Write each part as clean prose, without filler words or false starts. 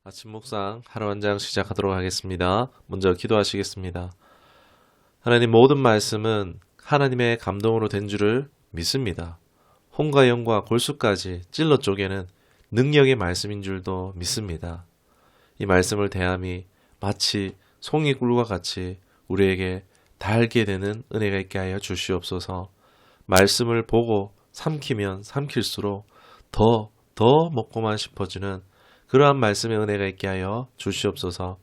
아침 묵상 하루 한 장 시작하도록 하겠습니다. 먼저 기도하시겠습니다. 하나님, 모든 말씀은 하나님의 감동으로 된 줄을 믿습니다. 혼과 영과 골수까지 찔러 쪼개는 능력의 말씀인 줄도 믿습니다. 이 말씀을 대함이 마치 송이꿀과 같이 우리에게 달게 되는 은혜가 있게 하여 주시옵소서. 말씀을 보고 삼키면 삼킬수록 더 먹고만 싶어지는 그러한 말씀의 은혜가 있게 하여 주시옵소서.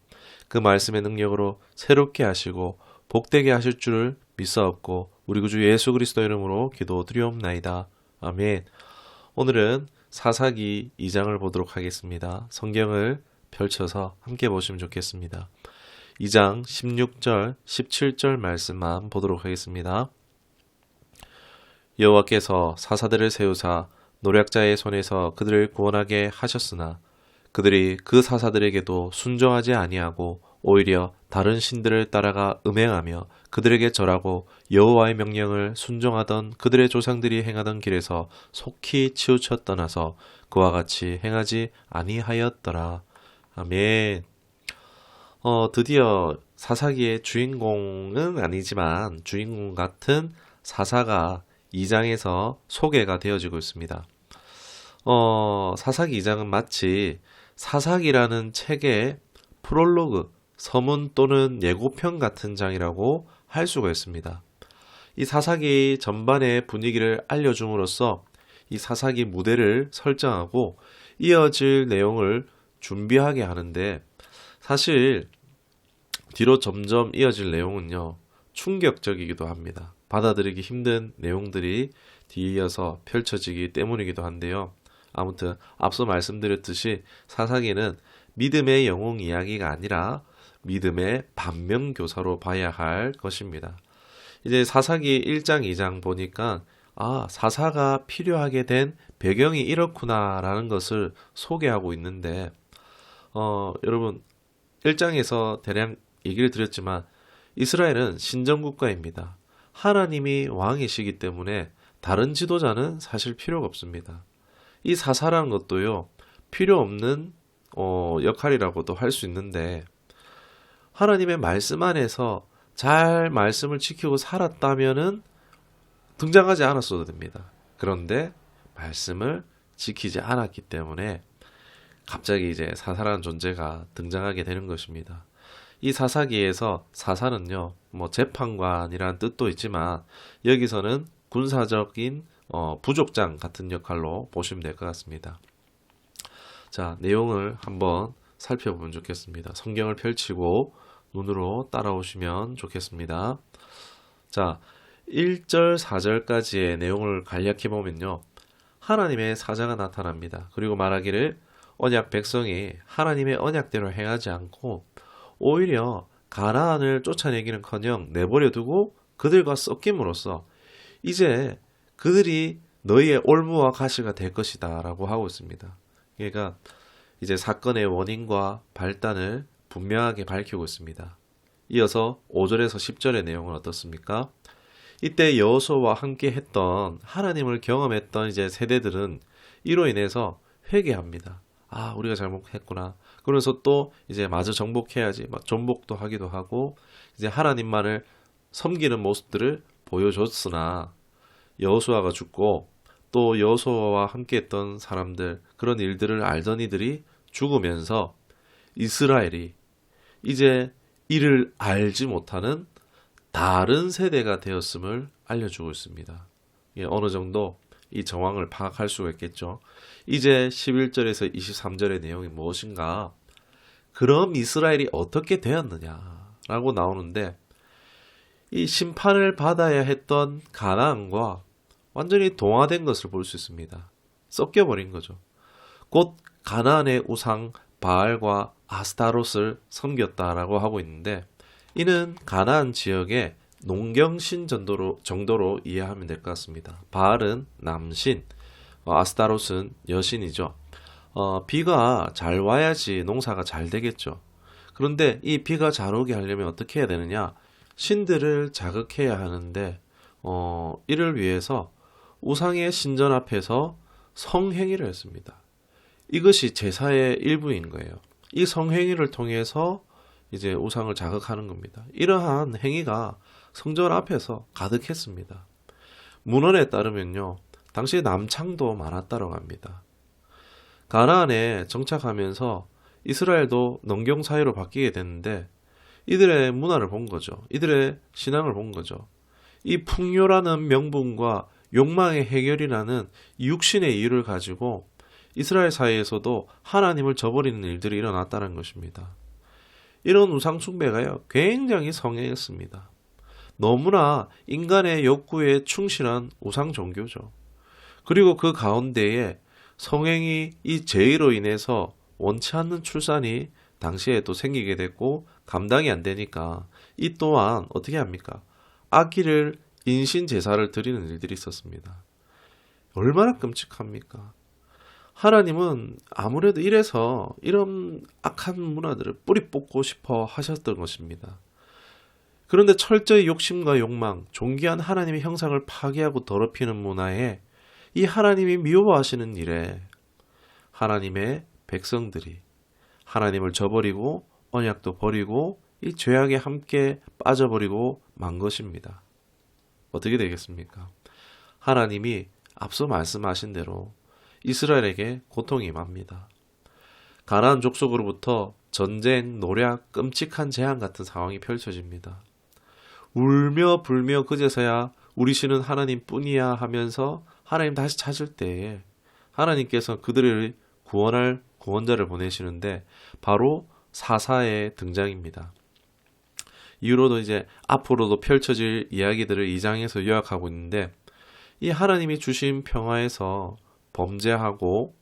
그 말씀의 능력으로 새롭게 하시고 복되게 하실 줄을 믿사옵고 우리 구주 예수 그리스도 이름으로 기도드리옵나이다. 아멘. 오늘은 사사기 2장을 보도록 하겠습니다. 성경을 펼쳐서 함께 보시면 좋겠습니다. 2장 16절 17절 말씀만 보도록 하겠습니다. 여호와께서 사사들을 세우사 노략자의 손에서 그들을 구원하게 하셨으나 그들이 그 사사들에게도 순종하지 아니하고 오히려 다른 신들을 따라가 음행하며 그들에게 절하고 여호와의 명령을 순종하던 그들의 조상들이 행하던 길에서 속히 치우쳐 떠나서 그와 같이 행하지 아니하였더라. 아멘. 드디어 사사기의 주인공은 아니지만 주인공 같은 사사가 2장에서 소개가 되어지고 있습니다. 사사기 2장은 마치 사사기라는 책의 프롤로그, 서문 또는 예고편 같은 장이라고 할 수가 있습니다. 이 사사기 전반의 분위기를 알려줌으로써 이 사사기 무대를 설정하고 이어질 내용을 준비하게 하는데, 사실 뒤로 점점 이어질 내용은요, 충격적이기도 합니다. 받아들이기 힘든 내용들이 뒤이어서 펼쳐지기 때문이기도 한데요. 아무튼 앞서 말씀드렸듯이 사사기는 믿음의 영웅 이야기가 아니라 믿음의 반면교사로 봐야 할 것입니다. 이제 사사기 1장 2장 보니까 사사가 필요하게 된 배경이 이렇구나라는 것을 소개하고 있는데, 여러분 1장에서 대략 얘기를 드렸지만 이스라엘은 신정국가입니다. 하나님이 왕이시기 때문에 다른 지도자는 사실 필요가 없습니다. 이 사사라는 것도요, 필요 없는 역할이라고도 할 수 있는데, 하나님의 말씀 안에서 잘 말씀을 지키고 살았다면은 등장하지 않았어도 됩니다. 그런데 말씀을 지키지 않았기 때문에 갑자기 이제 사사라는 존재가 등장하게 되는 것입니다. 이 사사기에서 사사는요, 재판관이라는 뜻도 있지만 여기서는 군사적인 부족장 같은 역할로 보시면 될 것 같습니다. 자, 내용을 한번 살펴보면 좋겠습니다. 성경을 펼치고 눈으로 따라오시면 좋겠습니다. 자, 1절 4절까지의 내용을 간략히 보면요, 하나님의 사자가 나타납니다. 그리고 말하기를 언약 백성이 하나님의 언약대로 행하지 않고 오히려 가나안을 쫓아내기는커녕 내버려 두고 그들과 섞임으로써 이제 그들이 너희의 올무와 가시가 될 것이다 라고 하고 있습니다. 그러니까 이제 사건의 원인과 발단을 분명하게 밝히고 있습니다. 이어서 5절에서 10절의 내용은 어떻습니까? 이때 여호수아와 함께 했던 하나님을 경험했던 이제 세대들은 이로 인해서 회개합니다. 우리가 잘못했구나. 그러면서 또 이제 마저 정복해야지. 정복도 하기도 하고 이제 하나님만을 섬기는 모습들을 보여줬으나 여호수아가 죽고 또 여호수아와 함께했던 사람들, 그런 일들을 알던 이들이 죽으면서 이스라엘이 이제 이를 알지 못하는 다른 세대가 되었음을 알려주고 있습니다. 어느 정도 이 정황을 파악할 수가 있겠죠. 이제 11절에서 23절의 내용이 무엇인가? 그럼 이스라엘이 어떻게 되었느냐라고 나오는데, 이 심판을 받아야 했던 가나안과 완전히 동화된 것을 볼 수 있습니다. 섞여버린 거죠. 곧 가나안의 우상 바알과 아스타롯을 섬겼다라고 하고 있는데, 이는 가나안 지역의 농경신 정도로 이해하면 될 것 같습니다. 바알은 남신, 아스타롯은 여신이죠. 비가 잘 와야지 농사가 잘 되겠죠. 그런데 이 비가 잘 오게 하려면 어떻게 해야 되느냐? 신들을 자극해야 하는데 이를 위해서 우상의 신전 앞에서 성행위를 했습니다. 이것이 제사의 일부인 거예요. 이 성행위를 통해서 이제 우상을 자극하는 겁니다. 이러한 행위가 성전 앞에서 가득했습니다. 문헌에 따르면요, 당시 남창도 많았다고 합니다. 가나안에 정착하면서 이스라엘도 농경 사회로 바뀌게 됐는데 이들의 문화를 본 거죠. 이들의 신앙을 본 거죠. 이 풍요라는 명분과 욕망의 해결이라는 육신의 이유를 가지고 이스라엘 사회에서도 하나님을 저버리는 일들이 일어났다는 것입니다. 이런 우상 숭배가요, 굉장히 성행했습니다. 너무나 인간의 욕구에 충실한 우상 종교죠. 그리고 그 가운데에 성행이 이 죄로 인해서 원치 않는 출산이 당시에 또 생기게 됐고 감당이 안 되니까 이 또한 어떻게 합니까? 아기를 인신 제사를 드리는 일들이 있었습니다. 얼마나 끔찍합니까? 하나님은 아무래도 이래서 이런 악한 문화들을 뿌리 뽑고 싶어 하셨던 것입니다. 그런데 철저히 욕심과 욕망, 존귀한 하나님의 형상을 파괴하고 더럽히는 문화에 이 하나님이 미워하시는 일에 하나님의 백성들이 하나님을 저버리고 언약도 버리고 이 죄악에 함께 빠져버리고 만 것입니다. 어떻게 되겠습니까? 하나님이 앞서 말씀하신 대로 이스라엘에게 고통이 임합니다. 가나안 족속으로부터 전쟁, 노략, 끔찍한 재앙 같은 상황이 펼쳐집니다. 울며 불며 그제서야 우리 신은 하나님뿐이야 하면서 하나님 다시 찾을 때에 하나님께서 그들을 구원할 구원자를 보내시는데 바로 사사의 등장입니다. 이후로도 이제 앞으로도 펼쳐질 이야기들을 2장에서 요약하고 있는데 이 하나님이 주신 평화에서 범죄하고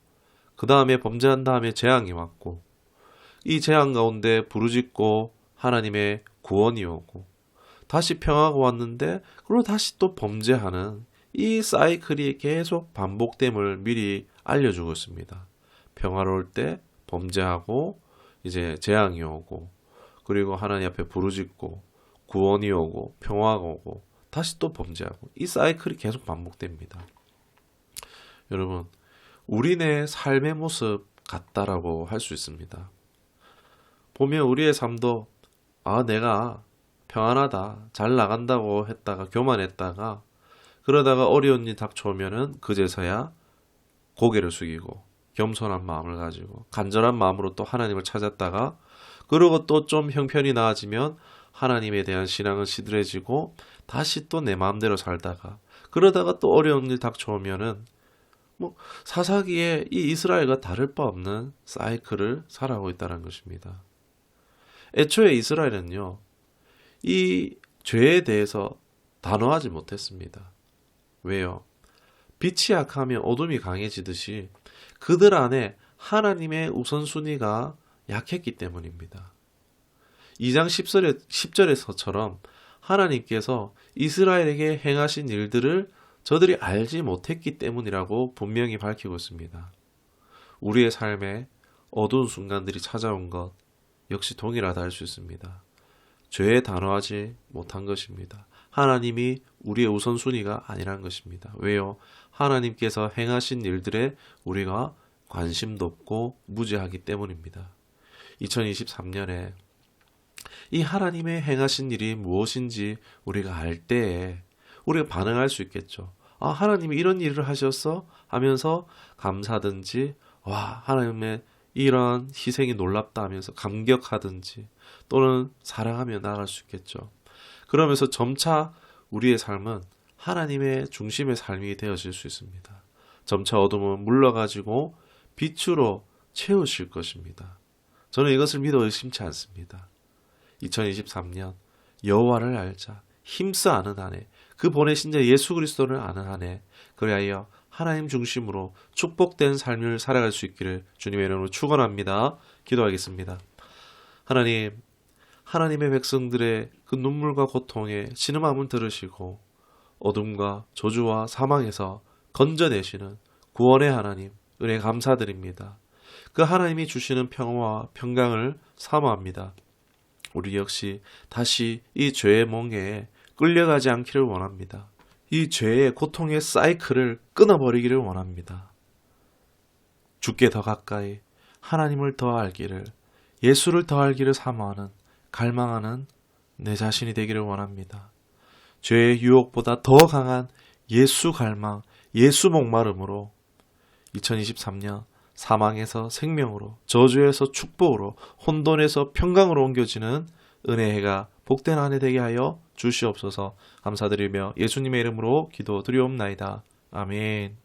그 다음에 범죄한 다음에 재앙이 왔고 이 재앙 가운데 부르짖고 하나님의 구원이 오고 다시 평화가 왔는데 그리고 다시 또 범죄하는 이 사이클이 계속 반복됨을 미리 알려주고 있습니다. 평화로울 때 범죄하고 이제 재앙이 오고 그리고 하나님 앞에 부르짖고 구원이 오고 평화가 오고 다시 또 범죄하고 이 사이클이 계속 반복됩니다. 여러분, 우리네 삶의 모습 같다라고 할 수 있습니다. 보면 우리의 삶도 내가 평안하다, 잘 나간다고 했다가 교만했다가 그러다가 어려운 일 닥쳐오면은 그제서야 고개를 숙이고 겸손한 마음을 가지고 간절한 마음으로 또 하나님을 찾았다가 그러고 또 좀 형편이 나아지면 하나님에 대한 신앙은 시들해지고 다시 또 내 마음대로 살다가 그러다가 또 어려운 일 닥쳐오면은 사사기에 이 이스라엘과 다를 바 없는 사이클을 살아가고 있다는 것입니다. 애초에 이스라엘은요, 이 죄에 대해서 단호하지 못했습니다. 왜요? 빛이 약하면 어둠이 강해지듯이 그들 안에 하나님의 우선순위가 약했기 때문입니다. 2장 10절에서처럼 하나님께서 이스라엘에게 행하신 일들을 저들이 알지 못했기 때문이라고 분명히 밝히고 있습니다. 우리의 삶에 어두운 순간들이 찾아온 것 역시 동일하다 할 수 있습니다. 죄에 단호하지 못한 것입니다. 하나님이 우리의 우선순위가 아니란 것입니다. 왜요? 하나님께서 행하신 일들에 우리가 관심도 없고 무지하기 때문입니다. 2023년에 이 하나님의 행하신 일이 무엇인지 우리가 알 때에 우리가 반응할 수 있겠죠. 하나님이 이런 일을 하셨어? 하면서 감사하든지 하나님의 이런 희생이 놀랍다 하면서 감격하든지 또는 사랑하며 나아갈 수 있겠죠. 그러면서 점차 우리의 삶은 하나님의 중심의 삶이 되어질 수 있습니다. 점차 어둠은 물러가지고 빛으로 채우실 것입니다. 저는 이것을 믿어 의심치 않습니다. 2023년 여호와를 알자, 힘써 아는 한 해, 그 보내신 자 예수 그리스도를 아는 한 해, 그리하여 하나님 중심으로 축복된 삶을 살아갈 수 있기를 주님의 이름으로 축원합니다. 기도하겠습니다. 하나님, 하나님의 백성들의 그 눈물과 고통에 신음함을 들으시고 어둠과 저주와 사망에서 건져내시는 구원의 하나님, 은혜 감사드립니다. 그 하나님이 주시는 평화와 평강을 사모합니다. 우리 역시 다시 이 죄의 멍에에 끌려가지 않기를 원합니다. 이 죄의 고통의 사이클을 끊어버리기를 원합니다. 주께 더 가까이 하나님을 더 알기를 예수를 더 알기를 사모하는, 갈망하는 내 자신이 되기를 원합니다. 죄의 유혹보다 더 강한 예수 갈망, 예수 목마름으로 2023년 사망에서 생명으로, 저주에서 축복으로, 혼돈에서 평강으로 옮겨지는 은혜의 해가 복된 한 해 되게 하여 주시옵소서. 감사드리며 예수님의 이름으로 기도드리옵나이다. 아멘.